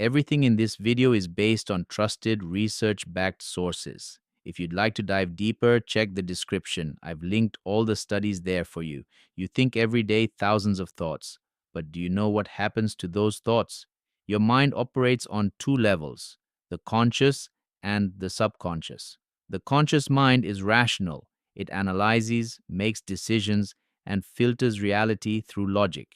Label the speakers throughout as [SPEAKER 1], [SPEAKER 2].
[SPEAKER 1] Everything in this video is based on trusted, research-backed sources. If you'd like to dive deeper, check the description. I've linked all the studies there for you. You think every day thousands of thoughts, but do you know what happens to those thoughts? Your mind operates on two levels, the conscious and the subconscious. The conscious mind is rational. It analyzes, makes decisions, and filters reality through logic.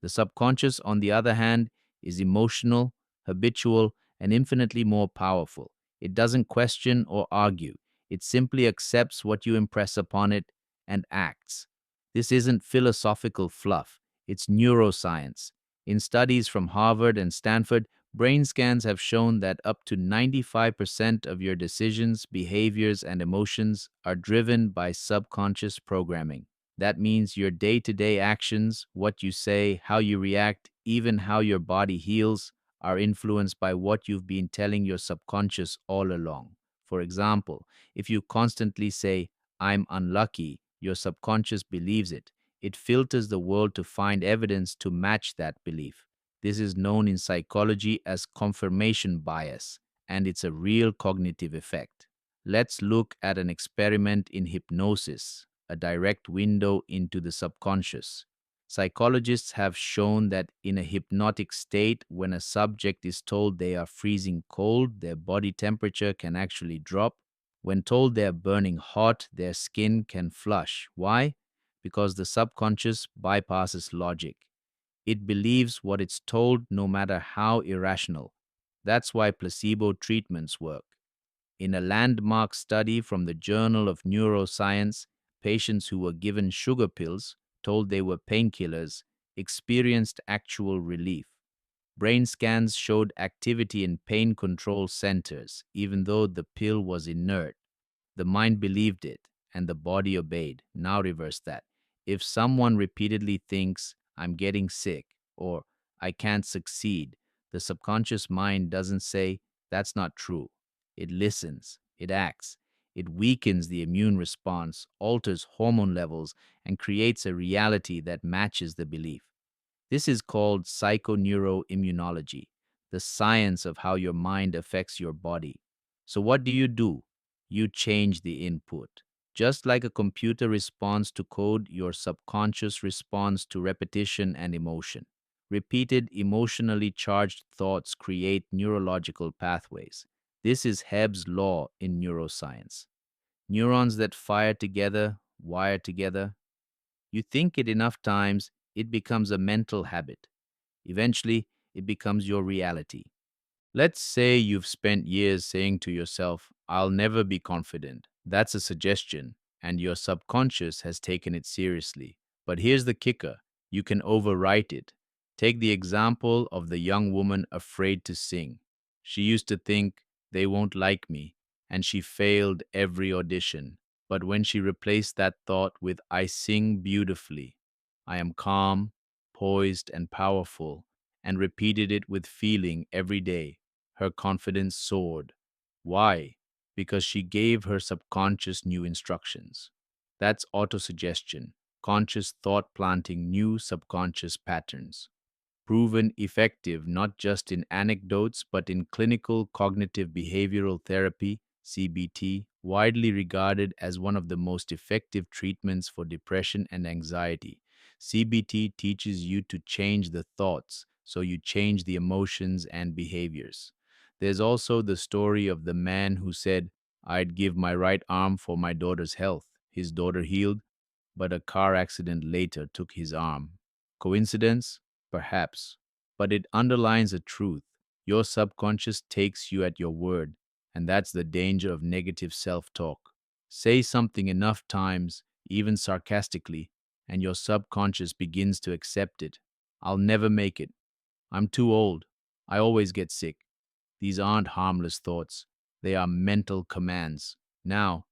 [SPEAKER 1] The subconscious, on the other hand, is emotional, habitual, and infinitely more powerful. It doesn't question or argue. It simply accepts what you impress upon it and acts. This isn't philosophical fluff, it's neuroscience. In studies from Harvard and Stanford, brain scans have shown that up to 95% of your decisions, behaviors, and emotions are driven by subconscious programming. That means your day to day actions, what you say, how you react, even how your body heals, are influenced by what you've been telling your subconscious all along. For example, if you constantly say, I'm unlucky, your subconscious believes it. It filters the world to find evidence to match that belief. This is known in psychology as confirmation bias, and it's a real cognitive effect. Let's look at an experiment in hypnosis, a direct window into the subconscious. Psychologists have shown that in a hypnotic state, when a subject is told they are freezing cold, their body temperature can actually drop. When told they are burning hot, their skin can flush. Why? Because the subconscious bypasses logic. It believes what it's told no matter how irrational. That's why placebo treatments work. In a landmark study from the Journal of Neuroscience, patients who were given sugar pills, told they were painkillers, experienced actual relief. Brain scans showed activity in pain control centers, even though the pill was inert. The mind believed it, and the body obeyed. Now reverse that. If someone repeatedly thinks, I'm getting sick, or I can't succeed, the subconscious mind doesn't say, that's not true. It listens, it acts, it weakens the immune response, alters hormone levels, and creates a reality that matches the belief. This is called psychoneuroimmunology, the science of how your mind affects your body. So, what do? You change the input. Just like a computer responds to code, your subconscious responds to repetition and emotion. Repeated emotionally charged thoughts create neurological pathways. This is Hebb's law in neuroscience. Neurons that fire together, wire together. You think it enough times, it becomes a mental habit. Eventually, it becomes your reality. Let's say you've spent years saying to yourself, I'll never be confident. That's a suggestion, and your subconscious has taken it seriously. But here's the kicker, you can overwrite it. Take the example of the young woman afraid to sing. She used to think, they won't like me, and she failed every audition. But when she replaced that thought with, I sing beautifully, I am calm, poised, and powerful, and repeated it with feeling every day, her confidence soared. Why? Because she gave her subconscious new instructions. That's autosuggestion, conscious thought planting new subconscious patterns. Proven effective not just in anecdotes but in clinical cognitive behavioral therapy, CBT, widely regarded as one of the most effective treatments for depression and anxiety. CBT teaches you to change the thoughts, so you change the emotions and behaviors. There's also the story of the man who said, I'd give my right arm for my daughter's health. His daughter healed, but a car accident later took his arm. Coincidence? Perhaps. But it underlines a truth. Your subconscious takes you at your word, and that's the danger of negative self talk. Say something enough times, even sarcastically, and your subconscious begins to accept it. I'll never make it. I'm too old. I always get sick. These aren't harmless thoughts, they are mental commands. Now,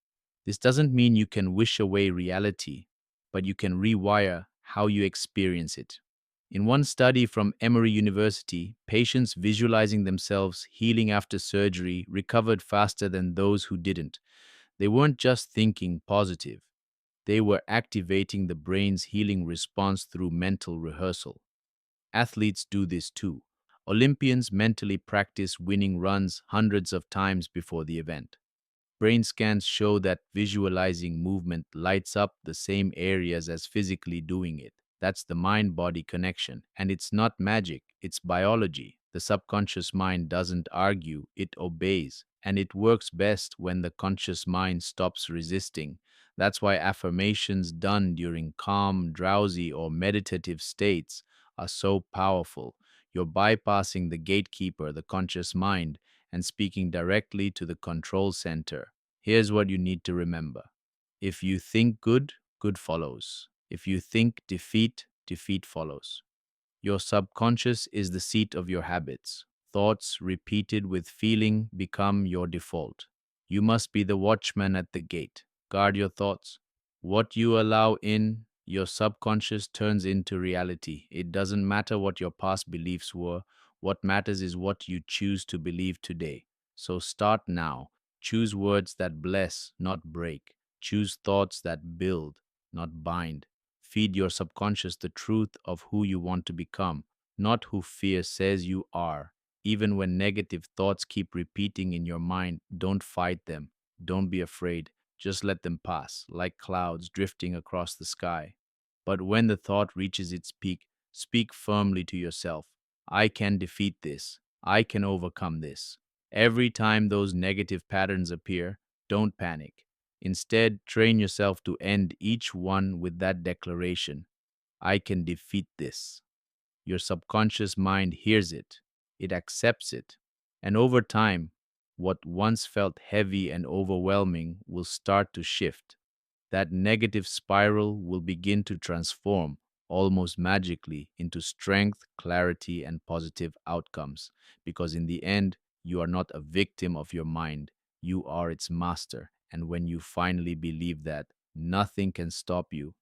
[SPEAKER 1] this doesn't mean you can wish away reality, but you can rewire how you experience it. In one study from Emory University, patients visualizing themselves healing after surgery recovered faster than those who didn't. They weren't just thinking positive, they were activating the brain's healing response through mental rehearsal. Athletes do this too. Olympians mentally practice winning runs hundreds of times before the event. Brain scans show that visualizing movement lights up the same areas as physically doing it. That's the mind body connection. And it's not magic, it's biology. The subconscious mind doesn't argue, it obeys. And it works best when the conscious mind stops resisting. That's why affirmations done during calm, drowsy, or meditative states are so powerful. You're bypassing the gatekeeper, the conscious mind, and speaking directly to the control center. Here's what you need to remember. If you think good, good follows. If you think defeat, defeat follows. Your subconscious is the seat of your habits. Thoughts repeated with feeling become your default. You must be the watchman at the gate. Guard your thoughts. What you allow in, your subconscious turns into reality. It doesn't matter what your past beliefs were. What matters is what you choose to believe today. So start now. Choose words that bless, not break. Choose thoughts that build, not bind. Feed your subconscious the truth of who you want to become, not who fear says you are. Even when negative thoughts keep repeating in your mind, don't fight them. Don't be afraid. Just let them pass, like clouds drifting across the sky. But when the thought reaches its peak, speak firmly to yourself. I can defeat this. I can overcome this. Every time those negative patterns appear, don't panic. Instead, train yourself to end each one with that declaration: I can defeat this. Your subconscious mind hears it, it accepts it, and over time, what once felt heavy and overwhelming will start to shift. That negative spiral will begin to transform almost magically into strength, clarity, and positive outcomes. Because in the end, you are not a victim of your mind, you are its master. And when you finally believe that, nothing can stop you,